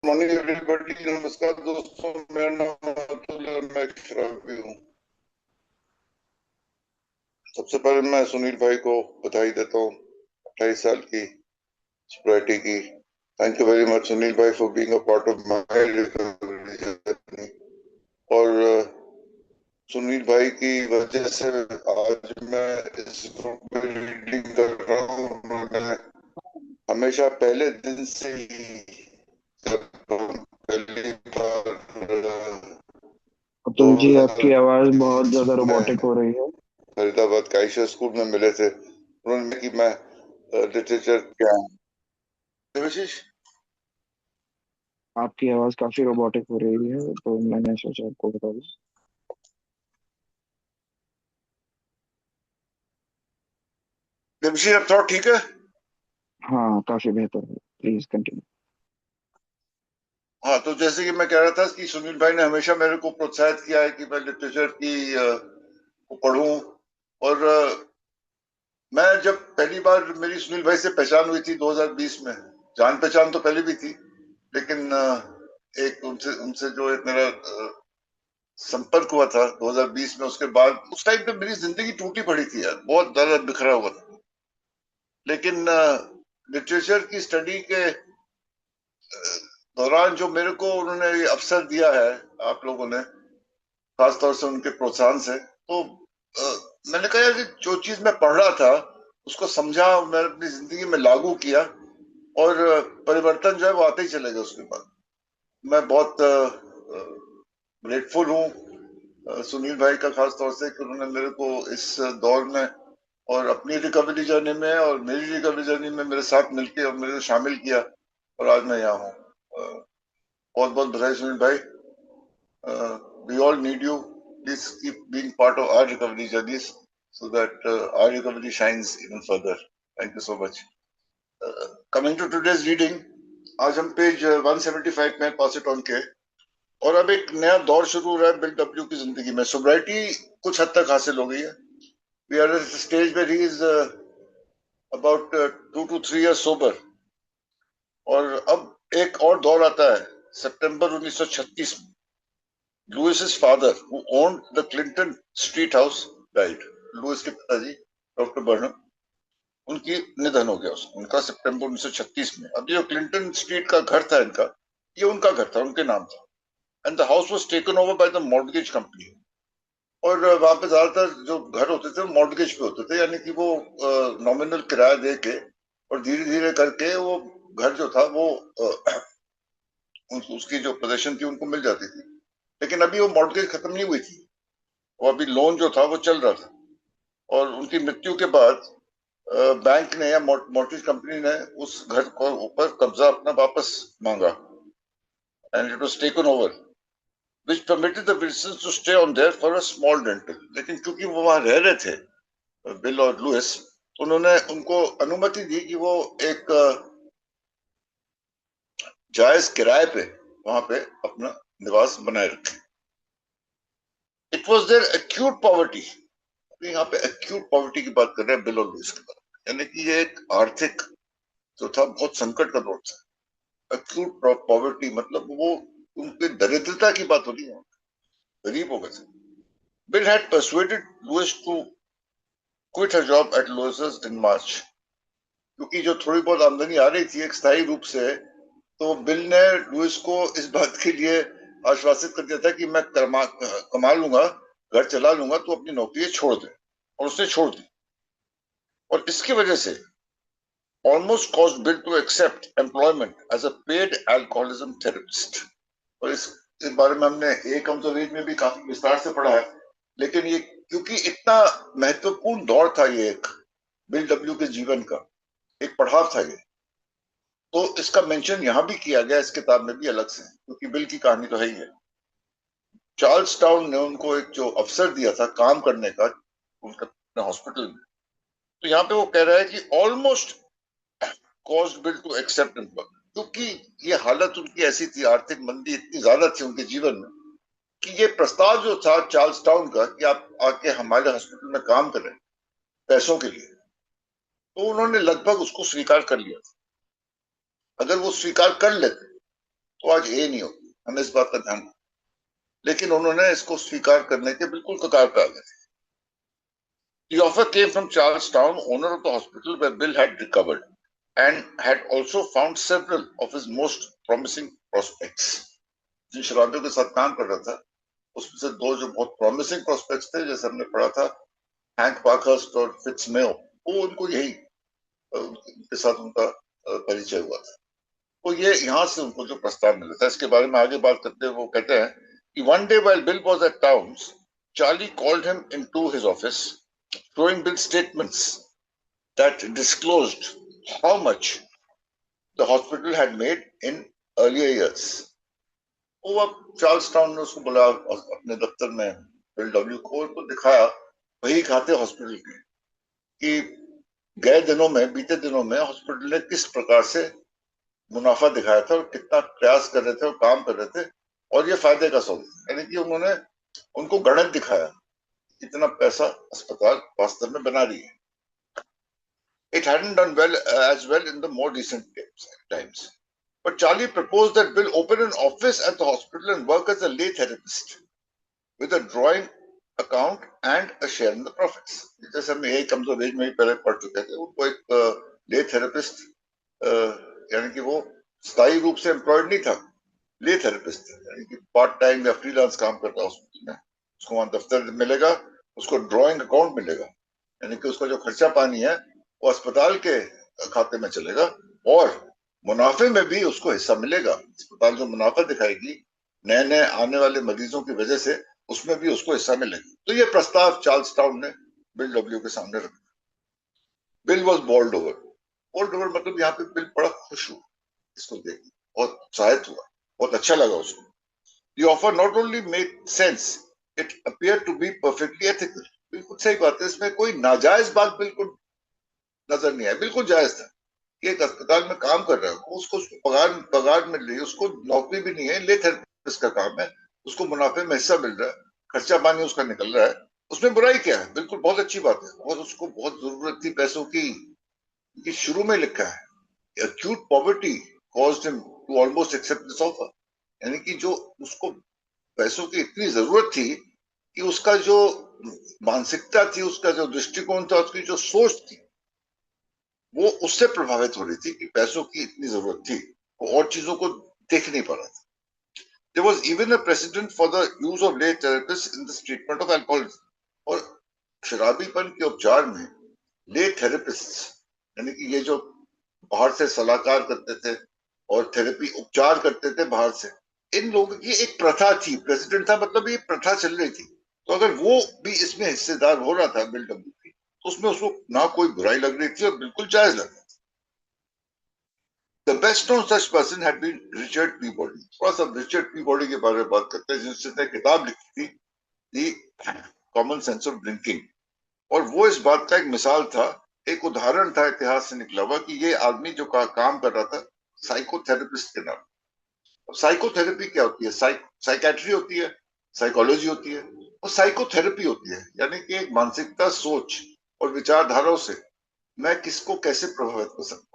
Morning everybody, नमस्कार दोस्तों। मेरा नाम अतुल है, मैं एक शराबी हूँ। सबसे पहले मैं सुनील भाई को बधाई देता हूँ 28 साल की सोब्रिटी की। Thank you very much Sunil भाई for being a part of my recovery journey. और सुनील भाई की वजह से आज मैं इस ग्रुप में रीडिंग कर रहा हूँ। उन्होंने हमेशा पहले दिन से ही, जब हम पहली बार अतुल जी, आपकी आवाज बहुत ज्यादा 2020 रोबोटिक में हो रही है। फरीदाबाद कायशा स्कूल में मिले थे, उन्होंने कि मैं लिटरेचर क्या है। देवाशीष, आपकी आवाज काफी रोबोटिक हो रही है, तो मैंने सोचा आपको बता दूं। देवाशीष अब थोड़ा ठीक है। हाँ, काफी बेहतर है। Please continue. हाँ, तो जैसे कि मैं कह रहा था कि सुनील भाई ने हमेशा मेरे को प्रोत्साहित किया है कि मैं लिटरेचर की को पढ़ूं। और मैं जब पहली बार मेरी सुनील भाई से पहचान हुई थी 2020 में, जान पहचान तो पहले भी थी, लेकिन एक उनसे उनसे जो एक मेरा संपर्क हुआ था 2020 में, उसके बाद उस टाइम पे मेरी जिंदगी टूटी पड़ी थी यार, बहुत ज्यादा बिखरा हुआ था। लेकिन लिटरेचर की स्टडी के दौरान जो मेरे को उन्होंने ये अवसर दिया है, आप लोगों ने, खासतौर से उनके प्रोत्साहन से, तो मैंने कहा यार कि जो चीज मैं पढ़ रहा था उसको समझा, मैंने अपनी जिंदगी में लागू किया, और परिवर्तन जो है वो आते ही चले गए उसके बाद। मैं बहुत ग्रेटफुल हूँ सुनील भाई का, खास तौर से कि उन्होंने मेरे को इस दौर में और अपनी रिकवरी जर्नी में और मेरी रिकवरी जर्नी में मेरे साथ मिलके और मेरे को शामिल किया, और आज मैं यहाँ हूँ। बहुत बहुत बधाई सुनील भाई। We all need you. Please keep being part of our recovery journeys so that our recovery shines even further. Thank you so much. Coming to today's reading, आज हम पेज 175 में पास इट ऑन के, और अब एक नया दौर शुरू हो रहा है बिल डब्ल्यू की जिंदगी में। सोब्राइटी कुछ हद तक हासिल हो गई है। We are at stage where he is about 2 to 3 years sober. और अब एक और दौर आता है सितंबर 1936 में। Lois father who owned the Clinton Street house died. Lois के पिताजी डॉक्टर बर्नम, उनकी निधन हो गया उनका सितंबर 1936 में। अब जो क्लिंटन स्ट्रीट का घर था इनका, ये उनका घर था, उनके नाम था। And the house was taken over by the mortgage company. और वहां पे ज्यादातर जो घर होते थे वो मॉर्गेज पे होते थे, यानी कि वो नॉमिनल किराया दे के और धीरे धीरे करके वो घर जो था वो उसकी जो पोजीशन थी उनको मिल जाती थी। लेकिन अभी वो मॉर्गेज खत्म नहीं हुई थी, वो अभी लोन जो था वो चल रहा था। और उनकी मृत्यु के बाद बैंक ने या मॉर्गेज कंपनी ने उस घर को ऊपर कब्जा अपना वापस मांगा, and it was taken over, which permitted the Wilsons to stay on there for a small rental। लेकिन क्योंकि वो वहां रह रहे थे, बिल और लुइस, तो उन्होंने उनको अनुमति दी कि वो एक जायज किराए पे वहां पे अपना निवास बनाए रखें। It was there acute poverty. यहाँ पे एक्यूट पॉवर्टी की बात कर रहे हैं बिल और लुइस की बात, यानी कि ये एक आर्थिक जो था बहुत संकट का दौर था। एक्यूट पॉवर्टी मतलब वो उनकी दरिद्रता की बात हो रही है, गरीब हो गए थे। Bill had persuaded Louise to quit her job at losses in March. क्योंकि जो थोड़ी बहुत आमदनी आ रही थी एक स्थायी रूप से, तो बिल ने लुइस को इस बात के लिए आश्वासित कर दिया था कि मैं कमा लूंगा, घर चला लूंगा, तो अपनी नौकरी छोड़ दे। और उसने छोड़ दी, और इसकी वजह से almost caused Bill to accept employment as a paid alcoholism therapist. और इस बारे में हमने एक कम में भी काफी विस्तार से पढ़ा है। लेकिन ये क्योंकि इतना महत्वपूर्ण दौर था, ये एक बिल डब्ल्यू के जीवन का एक पड़ाव था ये, तो इसका मेंशन यहां भी किया गया इस किताब में भी अलग से, क्योंकि बिल की कहानी तो है ही है। चार्ल्स टाउन ने उनको एक जो अवसर दिया था काम करने का उनका हॉस्पिटल में, तो यहाँ पे वो कह रहा है कि almost caused Bill to accept employment, क्योंकि ये हालत उनकी ऐसी थी, आर्थिक मंदी इतनी ज्यादा थी उनके जीवन में, कि ये प्रस्ताव जो था चार्ल्स टाउन का कि आप आके हमारे हॉस्पिटल में काम करें पैसों के लिए, तो उन्होंने लगभग उसको स्वीकार कर लिया था। अगर वो स्वीकार कर लेते तो आज ए नहीं होती, हमें इस बात का ध्यान रखना। लेकिन उन्होंने इसको स्वीकार करने के बिल्कुल कगार पे आ गए थे। The offer came from Charlestown, owner of the hospital where Bill had recovered and had also found several of his most promising prospects. जिन शराबियों के साथ काम कर रहा था उसमें से दो जो बहुत प्रॉमिसिंग प्रोस्पेक्ट्स थे, जैसे हमने पढ़ा था हैंक पार्कहर्स्ट और फिट्स मेयो, वो उनको यही उनके साथ उनका परिचय हुआ था। तो ये यहाँ से उनको जो प्रस्ताव मिला था, इसके बारे में आगे बात करते हैं। वो कहते हैं कि one day while Bill was at Towns, Charlie called him into his office, showing Bill statements that disclosed how much the hospital had made in earlier years. वो अब चार्ल्स टाउन ने उसको बुलाया अपने दफ्तर में, बिल डब्ल्यू को दिखाया वही खाते हॉस्पिटल के कि गए दिनों में, बीते दिनों में हॉस्पिटल ने किस प्रकार से मुनाफा दिखाया था और कितना प्रयास कर रहे थे और काम कर रहे थे, और ये फायदे का सौदा। यानी कि उन्होंने उनको गणित दिखाया कितना पैसा अस्पताल वास्तव में बना रही है। It hadn't done well as well in the more recent times. But Charlie proposed that Bill open an office at the hospital and work as a lay therapist with a drawing account and a share in the profits. जैसे हम यही कमजोर as में ही पहले पढ़ चुके थे, उनको एक ले थेरेपिस्ट, यानी कि वो स्थायी रूप से एम्प्लॉयड नहीं था, ले थेरेपिस्ट यानी कि पार्ट टाइम या फ्रीलांस काम करता हॉस्पिटल में। उसको वहां दफ्तर मिलेगा, उसको ड्रॉइंग अकाउंट मिलेगा, यानी कि उसका जो खर्चा पानी है वो अस्पताल के खाते में चलेगा और मुनाफे में भी उसको हिस्सा मिलेगा। अस्पताल जो मुनाफा दिखाएगी नए नए आने वाले मरीजों की वजह से, उसमें भी उसको हिस्सा मिलेगा। तो ये प्रस्ताव चार्ल्स टाउन ने बिल डब्ल्यू के सामने रखा। Bill was bowled over. Bowled over मतलब यहाँ पे बिल बड़ा खुश हुआ, इसको देख बहुत उत्साहित हुआ, बहुत अच्छा लगा उसको। The offer not only made sense, it appeared to be perfectly ethical. बिल्कुल सही बात है, इसमें कोई नाजायज बात बिल्कुल नजर नहीं आया, बिल्कुल जायज था कि एक अस्पताल में काम कर रहा है, उसको पगार मिल रही है, उसको नौकरी भी नहीं है, ले थेरेपिस्ट का काम है, उसको मुनाफे में हिस्सा मिल रहा है, खर्चा पानी उसका निकल रहा है, उसमें बुराई क्या है? बिल्कुल बहुत अच्छी बात है। और उसको बहुत जरूरत थी पैसों की, कि शुरू में लिखा है acute poverty caused him to almost accept this offer, यानी कि जो उसको पैसों की इतनी जरूरत थी कि उसका जो मानसिकता थी, उसका जो दृष्टिकोण था, उसकी जो सोच थी, वो उससे प्रभावित हो रही थी कि पैसों की इतनी जरूरत थी, वो और चीजों को देख नहीं पा रहा था। There was even a precedent for the use of lay therapists in the treatment of alcoholism. और शराबीपन के उपचार में ले थेरेपिस्ट, यानी कि ये जो बाहर से सलाहकार करते थे और थेरेपी उपचार करते थे बाहर से, इन लोगों की एक प्रथा थी, प्रेसिडेंट था, मतलब ये प्रथा चल रही थी। तो अगर वो भी इसमें हिस्सेदार हो रहा था बिल डब्ल्यू की, तो उसमें उसको ना कोई बुराई लग रही थी और बिल्कुल जायज लग रहा था। The best known such person had been Richard Peabody. थोड़ा सा रिचर्ड पीबॉडी के बारे में बात करते हैं, जिसने किताब लिखी थी the common sense of drinking. और वो इस बात का एक मिसाल था, एक उदाहरण था इतिहास से निकला हुआ, कि ये आदमी जो काम कर रहा था साइकोथेरेपिस्ट के नाम। साइकोथेरेपी क्या होती है? साइकेट्री होती है, साइकोलॉजी होती है, और साइकोथेरेपी होती है यानी कि एक मानसिकता, सोच और विचारधाराओं से मैं किसको कैसे प्रभावित कर सकता हूँ।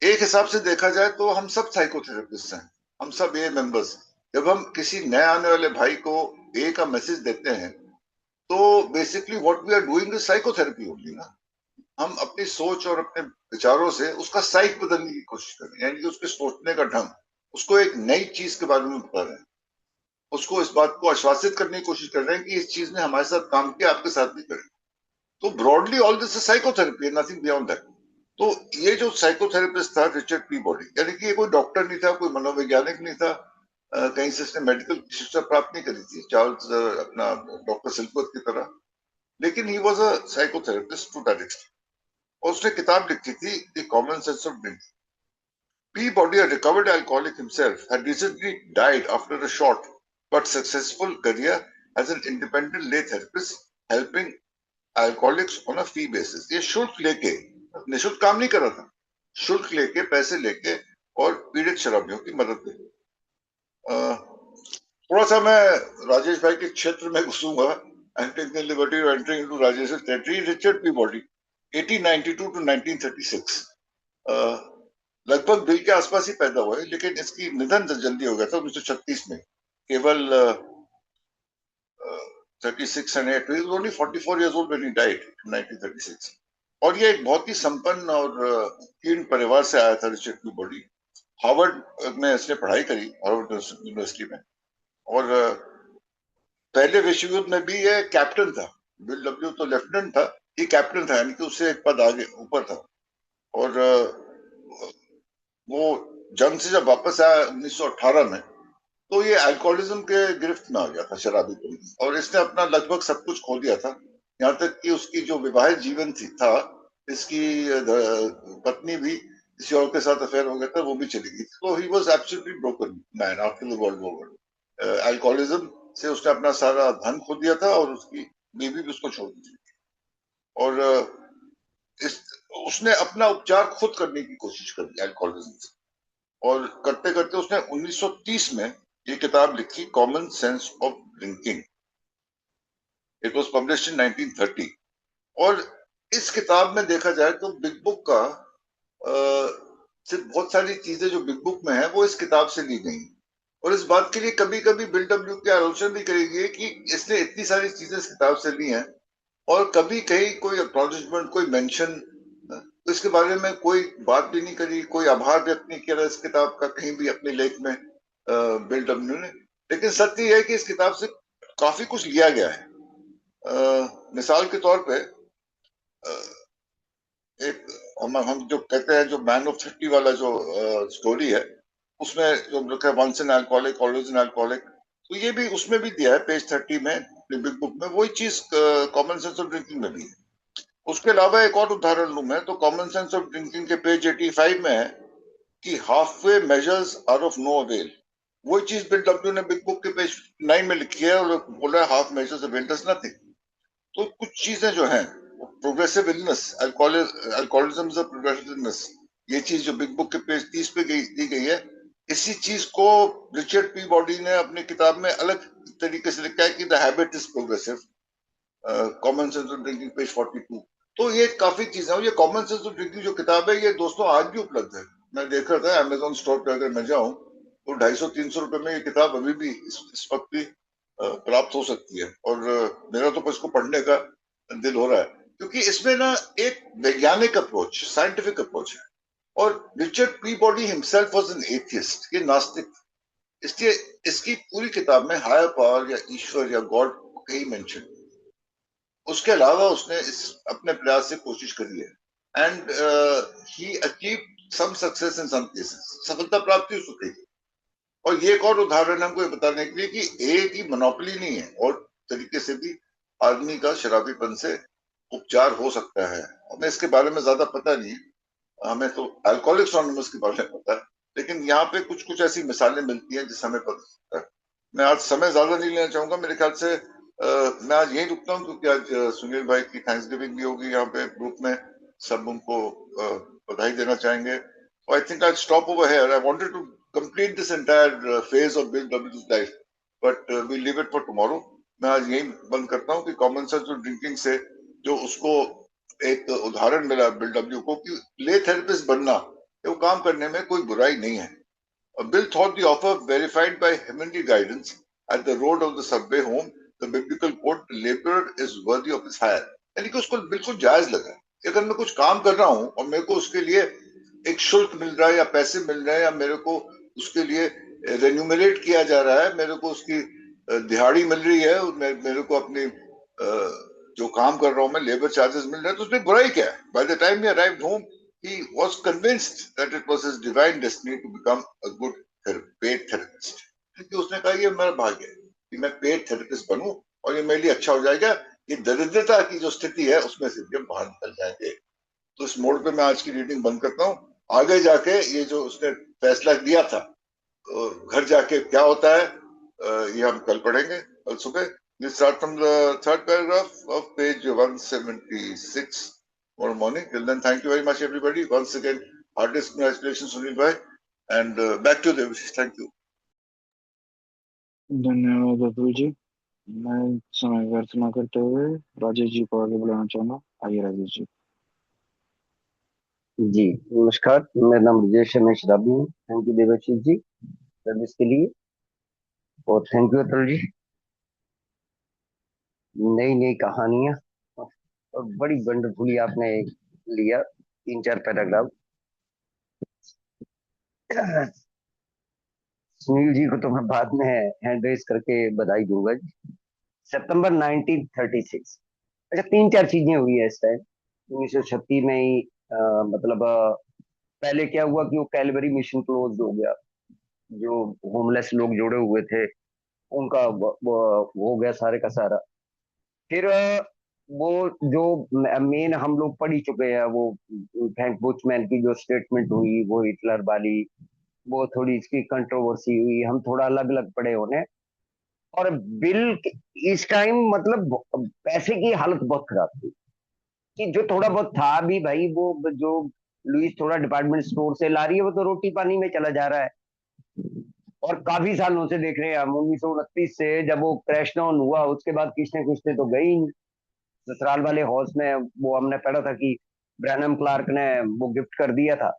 एक हिसाब से देखा जाए तो हम सब साइकोथेरेपिस्ट हैं, हम सब ए मेंबर्स। जब हम किसी नए आने वाले भाई को ए का मैसेज देते हैं, तो basically what we are doing is psychotherapy होगी ना। हम अपनी सोच और अपने विचारों से उसका साइक बदलने की कोशिश कर रहे हैं, यानी कि उसके सोचने का ढंग, उसको एक नई चीज के बारे में बता रहे हैं, उसको इस बात को आश्वासित करने की कोशिश कर रहे हैं कि इस चीज ने हमारे साथ काम किया, आपके साथ भी करें। तो broadly all this is psychotherapy, nothing beyond that. तो ये जो साइकोथेरेपिस्ट था रिचर्ड पीबॉडी, यानी कि ये कोई डॉक्टर नहीं था, कोई मनोवैज्ञानिक नहीं था, कहीं से इसने मेडिकल शिक्षा प्राप्त नहीं करी थी चार्ल्स अपना डॉक्टर सिल्कवर्थ की तरह, लेकिन he was a psychotherapist to that extent. और उसने किताब लिखी थी the common sense of drinking. Peabody, a recovered alcoholic himself, had recently died after a short but successful career as an independent lay therapist, helping alcoholics on a fee basis. ये शुल्क लेके, निःशुल्क काम नहीं कर रहा था, शुल्क लेके, पैसे लेके और पीड़ित शराबियों की मदद करके। थोड़ा सा मैं राजेश भाई के क्षेत्र में घुसूंगा, I'm taking the liberty of entering into Rajesh's territory. Richard Peabody, 1892 to 1936. लगभग बिल के आसपास ही पैदा हुआ है, लेकिन इसकी निधन जल्दी हो गया था 1936 में, केवल 36 and 8, he was only 44 years old when he died in 1936। और ये एक बहुत ही संपन्न और कीर्ण परिवार से आया था रिचर्ड पीबॉडी। हार्वर्ड में इसने पढ़ाई करी, हार्वर्ड यूनिवर्सिटी में। और पहले विश्व युद्ध में भी ये कैप्टन था। बिल डब्ल्यू तो लेफ्टिनेंट था, ये कैप्टन था, यानी कि उससे एक पद आगे ऊपर था। और वो जंग से जब वापस आया 1918 में, तो ये अल्कोहलिज्म के गिरफ्त में आ गया था, शराबीपन की, और इसने अपना लगभग सब कुछ खो दिया था। यहाँ तक कि उसकी जो विवाहित जीवन था, इसकी पत्नी भी किसी और के साथ अफेयर हो गया था, वो भी चली गई। तो he was absolutely broken man after the world war. Alcoholism से उसने अपना सारा धन खो दिया था, और उसकी बीवी भी उसको छोड़ दी थी। और इस उसने अपना उपचार खुद करने की कोशिश करी अल्कोहलिज्म से, और करते करते उसने 1930 में ये किताब लिखी, common sense of drinking. It was published in 1930। और इस किताब में देखा जाए तो बिग बुक का सिर्फ बहुत सारी चीजें जो बिग बुक में है वो इस किताब से ली गई। और इस बात के लिए कभी कभी बिल डब्ल्यू की आलोचना भी करी गई कि इसने इतनी सारी चीजें इस किताब से ली हैं, और कभी कहीं कोई एक्नॉलेजमेंट, कोई मेंशन, तो इसके बारे में कोई बात भी नहीं करी, कोई आभार व्यक्त नहीं किया इस किताब का कहीं भी अपने लेख में बिल डब्ल्यू ने। लेकिन सत्य यह है कि इस किताब से काफी कुछ लिया गया है। मिसाल के तौर पे एक हम जो कहते हैं, जो मैन ऑफ 30 वाला जो स्टोरी है, उसमें जो लिखा है once an alcoholic always an alcoholic, तो ये भी उसमें भी दिया है पेज 30 में, बिग बुक में। वही चीज कॉमन सेंस ऑफ ड्रिंकिंग में भी है। उसके अलावा एक और उदाहरण लूं मैं, तो कॉमन सेंस ऑफ ड्रिंकिंग के पेज 85 में है कि half way measures are of no avail. वही चीज बिल डब्ल्यू ने बिग बुक के पेज 9 में लिखी है, और बोला है half measures avail does nothing. तो कुछ चीजें जो हैं, progressive illness, alcoholism is a progressive illness, ये चीज जो बिग बुक के पेज 30 पे दी गई है, इसी चीज को रिचर्ड पी बॉडी ने अपनी किताब में अलग तरीके से लिखा है कि the habit is progressive, common sense of drinking page 42। तो ये काफी चीजें हैं। ये कॉमन सेंस ऑफ ड्रिंकिंग जो किताब है, ये दोस्तों आज भी उपलब्ध है। मैं देख रहा था अमेजोन स्टोर पे, अगर मैं जाऊं तो 250-300 रुपए में ये किताब अभी भी इस वक्त भी प्राप्त हो सकती है। और मेरा तो इसको पढ़ने का दिल हो रहा है, क्योंकि इसमें ना एक वैज्ञानिक अप्रोच, साइंटिफिक अप्रोच है। और Richard P body himself was an atheist, ये नास्तिक, इसलिए इसकी पूरी किताब में हायर पावर या ईश्वर या गॉड कहीं मेंशन। उसके अलावा उसने इस अपने प्रयास से कोशिश करी है, and he achieve some success in some cases, सफलता प्राप्त हुई उसको। और ये एक और उदाहरण हमको ये बताने के लिए कि एक ही मोनोपोली नहीं है, और तरीके से भी आदमी का शराबीपन से उपचार हो सकता है। हमें इसके बारे में ज्यादा पता नहीं है, हमें तो अल्कोहलिक्स एनोनिमस के बारे में पता है, लेकिन यहाँ पे कुछ कुछ ऐसी मिसालें मिलती हैं जिससे हमें पता चलता है। मैं आज समय ज्यादा नहीं लेना चाहूंगा, मेरे ख्याल से मैं आज यही रुकता हूँ, क्योंकि आज सुनील भाई की थैंक्स गिविंग भी होगी यहाँ पे ग्रुप में, सब उनको बधाई देना चाहेंगे। I think I stop over here. I wanted to complete this entire phase of Bill डब्ल्यूज life, but we leave it for tomorrow. मैं आज यही बंद करता हूँ कि कॉमन सेंस ऑफ ड्रिंकिंग से जो उसको एक उदाहरण मिला बिल डब्ल्यू को कि ले थेरेपिस्ट बनना, वो काम करने में कोई बुराई नहीं है। Bill thought the offer verified by heavenly guidance at the road of the subway home, the biblical quote, laborer is worthy of his hire। यानी कि उसको बिल्कुल जायज लगा कि अगर मैं कुछ काम कर रहा हूं और मेरे को उसके लिए एक शुल्क मिल रहा है, या पैसे मिल रहे हैं, या मेरे को उसके लिए रेन्यूमरेट किया जा रहा है, मेरे को उसकी दिहाड़ी मिल रही है, मेरे को अपनी जो काम कर रहा हूं मैं, लेबर चार्जेस मिल रहे हैं, तो उसमें बुराई क्या है? By the time he arrived home, he was convinced that it was his divine destiny to become a good paid therapist। क्योंकि उसने कहा ये मेरा भाग्य है कि मैं पेड थेरेपिस्ट बनूं, और ये मेरे लिए अच्छा हो जाएगा, ये दरिद्रता की जो स्थिति है उसमें से भी हम बाहर निकल जाएंगे। तो इस मोड पे मैं आज की रीडिंग बंद करता हूँ। आगे जाके ये जो उसने फैसला दिया था, तो घर जाके क्या होता है, ये हम कल पढ़ेंगे, कल सुबह। We start from the third paragraph of page 176 tomorrow morning. Till then, thank you very much, everybody. Once again, heartiest congratulations, Sunil bhai, and back to the wishes. Thank you. धन्यवाद अतुल जी। मैं समय व्यर्थ न करते हुए राजेश जी को आगे बुलाना चाहूंगा। आइए राजेश जी। जी नमस्कार, मेरा नाम ब्रजेश है, मैं शराबी हूँ। Thank you Devashish ji service के लिए। और थैंक यू अतुल जी। नई नई कहानियां और बड़ी वंडरफुली आपने लिया, 3 4 पैराग्राफ। सुनील जी को तो मैं बाद में हैंड रेस करके बधाई दूंगा जी। सितंबर 1936। अच्छा, 3 4 चीजें हुई है इस टाइम 1936 में ही। मतलब पहले क्या हुआ कि वो कैलवरी मिशन क्लोज हो गया। जो होमलेस लोग जुड़े हुए थे उनका वो हो गया सारे का सारा। फिर वो जो मेन हम लोग पढ़ ही चुके हैं, वो फ्रैंक बुचमैन की जो स्टेटमेंट हुई वो हिटलर वाली, वो थोड़ी इसकी कंट्रोवर्सी हुई, हम थोड़ा अलग अलग पढ़े होने। और बिल इस टाइम मतलब पैसे की हालत बहुत खराब थी। कि जो थोड़ा बहुत था भी भाई, वो जो लुइस थोड़ा डिपार्टमेंट स्टोर से ला रही है वो तो रोटी पानी में चला जा रहा है। और काफी सालों से देख रहे हैं हम, 1929 से जब वो क्रैश डाउन हुआ उसके बाद किसने कुछ ने तो गई नहीं। ससुराल वाले हाउस में वो हमने पढ़ा था कि ब्रैनम क्लार्क ने वो गिफ्ट कर दिया था।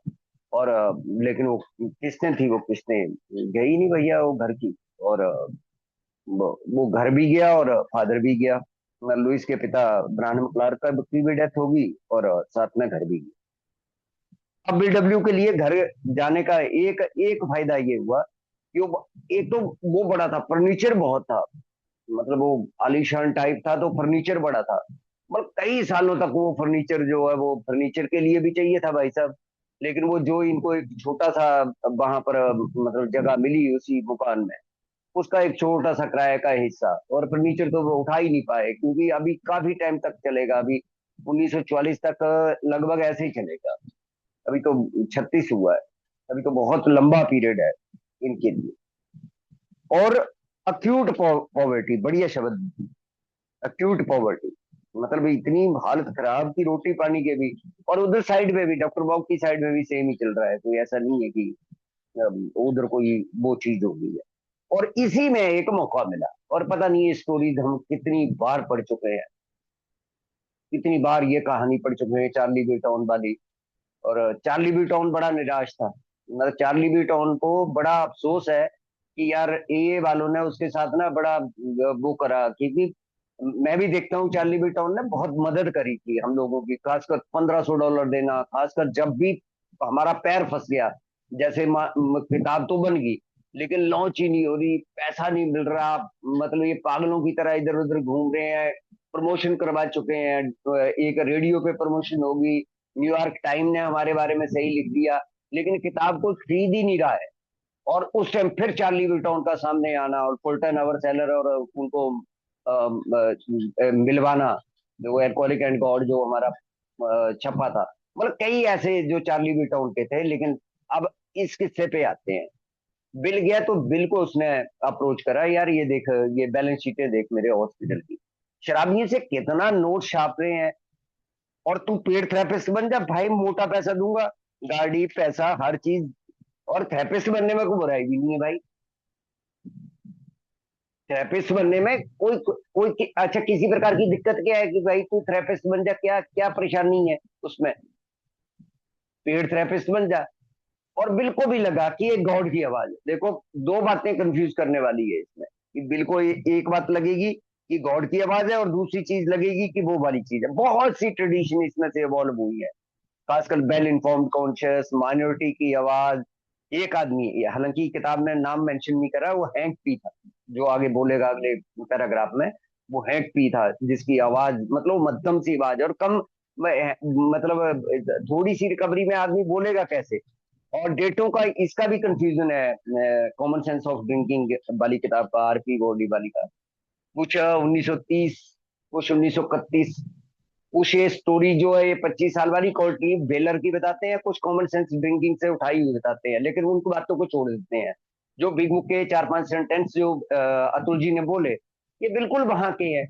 और लेकिन वो किस्तें थी, वो किस्तें गई नहीं भैया वो घर की। और वो घर भी गया और फादर भी गया। लुइस के पिता ब्रैनम क्लार्क का की भी डेथ होगी और साथ में घर भी गया। अब बीडब्ल्यू के लिए घर जाने का एक एक फायदा ये हुआ कि वो एक तो वो बड़ा था, फर्नीचर बहुत था। मतलब वो आलीशान टाइप था तो फर्नीचर बड़ा था। मतलब कई सालों तक वो फर्नीचर जो है वो फर्नीचर के लिए भी चाहिए था भाई साहब। लेकिन वो जो इनको एक छोटा सा वहां पर मतलब जगह मिली उसी मकान में, उसका एक छोटा सा किराए का हिस्सा, और फर्नीचर तो वो उठा ही नहीं पाए क्योंकि अभी काफी टाइम तक चलेगा। अभी 1944 तक लगभग ऐसे ही चलेगा। अभी तो 36 हुआ है, अभी तो बहुत लंबा पीरियड है इनके लिए। और अक्यूट पॉवर्टी, बढ़िया शब्द, अक्यूट पॉवर्टी। मतलब इतनी हालत खराब की रोटी पानी के भी। और उधर साइड में भी डॉक्टर बॉब की साइड में भी सेम ही चल रहा है, कोई ऐसा नहीं है कि उधर कोई वो चीज हो गई है। और इसी में एक मौका मिला, और पता नहीं ये स्टोरीज हम कितनी बार पढ़ चुके हैं, कितनी बार ये कहानी पढ़ चुके हैं, चार्ली ब्यूटाउन वाली। और चार्ली ब्यूटाउन बड़ा निराश था। मतलब चार्ली ब्यूटाउन को बड़ा अफसोस है कि यार ए वालों ने उसके साथ ना बड़ा वो करा, क्योंकि मैं भी देखता हूँ चार्ली ब्यूटाउन ने बहुत मदद करी थी हम लोगों की, खासकर $1500 देना, खासकर जब भी हमारा पैर फंस गया। जैसे किताब तो बन गई लेकिन लॉन्च ही नहीं हो रही, पैसा नहीं मिल रहा, मतलब ये पागलों की तरह इधर उधर घूम रहे हैं। प्रमोशन करवा चुके हैं, एक रेडियो पे प्रमोशन होगी, न्यूयॉर्क टाइम ने हमारे बारे में सही लिख दिया, लेकिन किताब को खरीद ही नहीं रहा है। और उस टाइम फिर चार्ली विल्टन का सामने आना और फुल्टन अवर सेलर और उनको मिलवाना, जो एल्कोहलिक एंड गॉड जो हमारा छपा था। मतलब कई ऐसे जो चार्ली विल्टन के थे। लेकिन अब इस किस्से पे आते हैं। बिल गया तो बिल को उसने अप्रोच करा, यार ये देख, ये बैलेंस शीटें देख मेरे हॉस्पिटल की, शराबियों से कितना नोट छाप रहे हैं, और तू पेड थेरेपिस्ट बन जा भाई, मोटा पैसा दूंगा, गाड़ी पैसा हर चीज। और थेरेपिस्ट बनने में कोई बुराई भी नहीं है भाई। थेरेपिस्ट बनने में अच्छा, किसी प्रकार की दिक्कत क्या है कि भाई तू थेरेपिस्ट बन जा, क्या क्या परेशानी है उसमें? पेड थेरेपिस्ट बन जा। और बिल को भी लगा कि ये गॉड की आवाज है। देखो, दो बातें कंफ्यूज करने वाली है इसमें, कि बिल को एक बात लगेगी कि गॉड की आवाज है, और दूसरी चीज लगेगी कि वो वाली चीज है। बहुत सी ट्रेडिशन इसमें से इवॉल्व हुई है, खासकर वेल इन्फॉर्म्ड कॉन्शियस, माइनॉरिटी की आवाज। एक आदमी, हालांकि किताब में नाम मेंशन नहीं करा, वो हैंक पी था, जो आगे बोलेगा अगले पैराग्राफ में। वो हैंक पी था जिसकी आवाज मतलब मध्यम सी आवाज और कम, मतलब थोड़ी सी रिकवरी में आदमी बोलेगा कैसे। और डेटों का इसका भी कंफ्यूजन है, कॉमन सेंस ऑफ ड्रिंकिंग वाली किताब का, आरपी गॉडी वाली का। कुछ 1930, कुछ 1931। कुछ ये स्टोरी जो है ये 25 साल वाली कोर्टनी बेलर की बताते हैं, कुछ कॉमन सेंस ड्रिंकिंग से उठाई हुई बताते हैं, लेकिन उनको बातों को छोड़ देते हैं। जो बिग बुक के 4 5 सेंटेंस जो अतुल जी ने बोले, ये बिल्कुल वहां के हैं।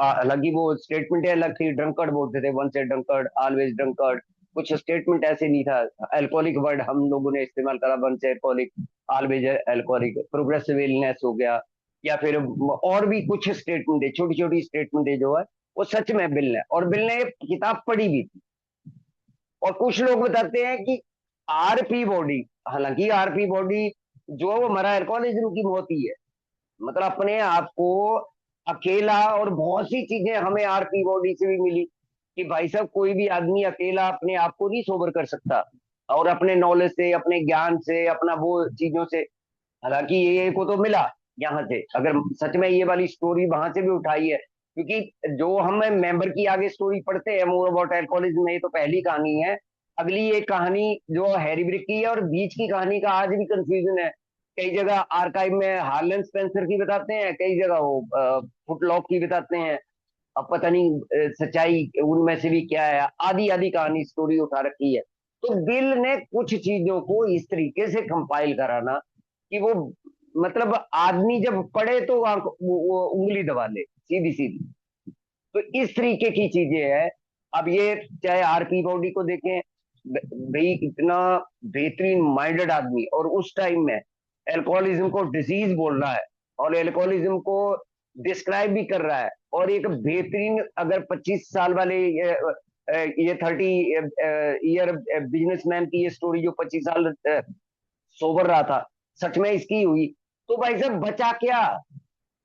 हालांकि वो स्टेटमेंट अलग थी, ड्रंकर्ड बोलते थे, वन से ड्रंकर्ड, ऑलवेज ड्रंकर्ड। कुछ स्टेटमेंट ऐसे नहीं था। अल्कोहलिक वर्ड हम लोगों ने इस्तेमाल करा, वन से alcoholic, always alcoholic, progressive illness हो गया, या फिर और भी कुछ स्टेटमेंट है, छोटी छोटी स्टेटमेंट है जो है वो सच में बिल ने, और बिल ने ये किताब पढ़ी भी थी। और कुछ लोग बताते हैं कि आरपी बॉडी, हालांकि आरपी बॉडी जो है वो हमारा एल्कोहलिज्म की मौत ही है। मतलब अपने आप को अकेला, और बहुत सी चीजें हमें आरपी बॉडी से भी मिली कि भाई साहब कोई भी आदमी अकेला अपने आप को नहीं सोबर कर सकता, और अपने नॉलेज से, अपने ज्ञान से, अपना वो चीजों से। हालांकि ये को तो मिला यहाँ से, अगर सच में ये वाली स्टोरी वहां से भी उठाई है, क्योंकि जो हम मेंबर की आगे स्टोरी पढ़ते हैं मोर अबाउट एल्कोहलिज्म में, ये तो पहली कहानी है। अगली एक कहानी जो हैरी ब्रिक की है, और बीच की कहानी का आज भी कंफ्यूजन है। कई जगह आर्काइव में हार्लन स्पेंसर की बताते हैं, कई जगह वो फुटलॉक की बताते हैं। अब पता नहीं सच्चाई उनमें से भी क्या है, आधी आधी कहानी स्टोरी उठा रखी है। तो बिल ने कुछ चीजों को इस तरीके से कंपाइल करा ना कि वो, मतलब आदमी जब पढ़े तो वो उंगली दबा ले सीधी सीधी। तो इस तरीके की चीजें है। अब ये चाहे आरपी बॉडी को देखें, भाई इतना बेहतरीन माइंडेड आदमी, और उस टाइम में अल्कोहलिज्म को डिजीज बोल रहा है, और अल्कोहलिज्म को डिस्क्राइब भी कर रहा है। और एक बेहतरीन, अगर 25 साल वाले ये 30 ईयर बिजनेसमैन की ये स्टोरी, जो 25 साल सोबर रहा था, सच में इसकी हुई, तो भाई साहब बचा क्या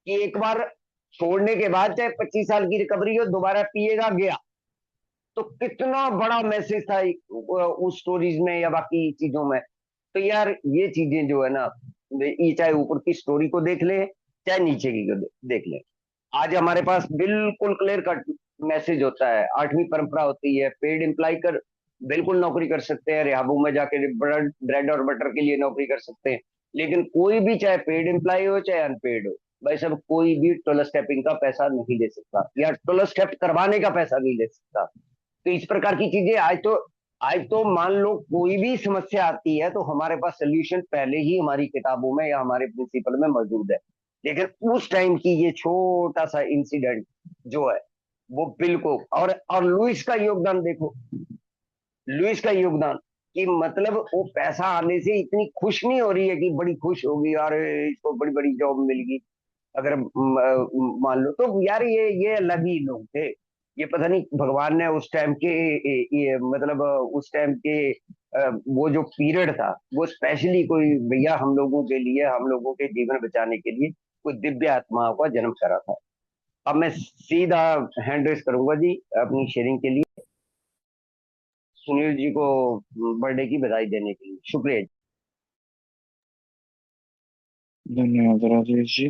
कि एक बार छोड़ने के बाद चाहे 25 साल की रिकवरी हो, दोबारा पिएगा गया। तो कितना बड़ा मैसेज था उस स्टोरीज में या बाकी चीजों में। तो यार ये चीजें जो है ना, ये चाहे ऊपर की स्टोरी को देख ले, चाहे नीचे की को देख ले, आज हमारे पास बिल्कुल क्लियर कट मैसेज होता है। 8वीं परंपरा होती है, पेड एम्प्लॉय कर बिल्कुल नौकरी कर सकते हैं, रिहाबू में जाके ब्रेड और बटर के लिए नौकरी कर सकते हैं। लेकिन कोई भी, चाहे पेड एम्प्लॉय हो चाहे अनपेड हो, भाई साहब कोई भी 12 स्टेपिंग का पैसा नहीं दे सकता, या 12 स्टेप करवाने का पैसा नहीं दे सकता। तो इस प्रकार की चीजें आज तो मान लो कोई भी समस्या आती है तो हमारे पास सोल्यूशन पहले ही हमारी किताबों में या हमारे प्रिंसिपल में मौजूद है। लेकिन उस टाइम की ये छोटा सा इंसिडेंट जो है वो बिल्कुल, और लुइस का योगदान देखो, लुइस का योगदान कि मतलब वो पैसा आने से इतनी खुश नहीं हो रही है कि बड़ी खुश होगी यार इसको बड़ी बड़ी जॉब मिल गई। अगर मान लो तो यार ये अलग ही लोग थे। ये पता नहीं भगवान ने उस टाइम के ये मतलब उस टाइम के वो जो पीरियड था वो स्पेशली कोई भैया हम लोगों के लिए, हम लोगों के जीवन बचाने के लिए कोई दिव्य आत्माओं का जन्म करा था। अब मैं सीधा हैंड रेस करूंगा जी अपनी शेयरिंग के लिए, सुनील जी को बर्थडे की बधाई देने के लिए। शुक्रिया। धन्यवाद राजेश जी।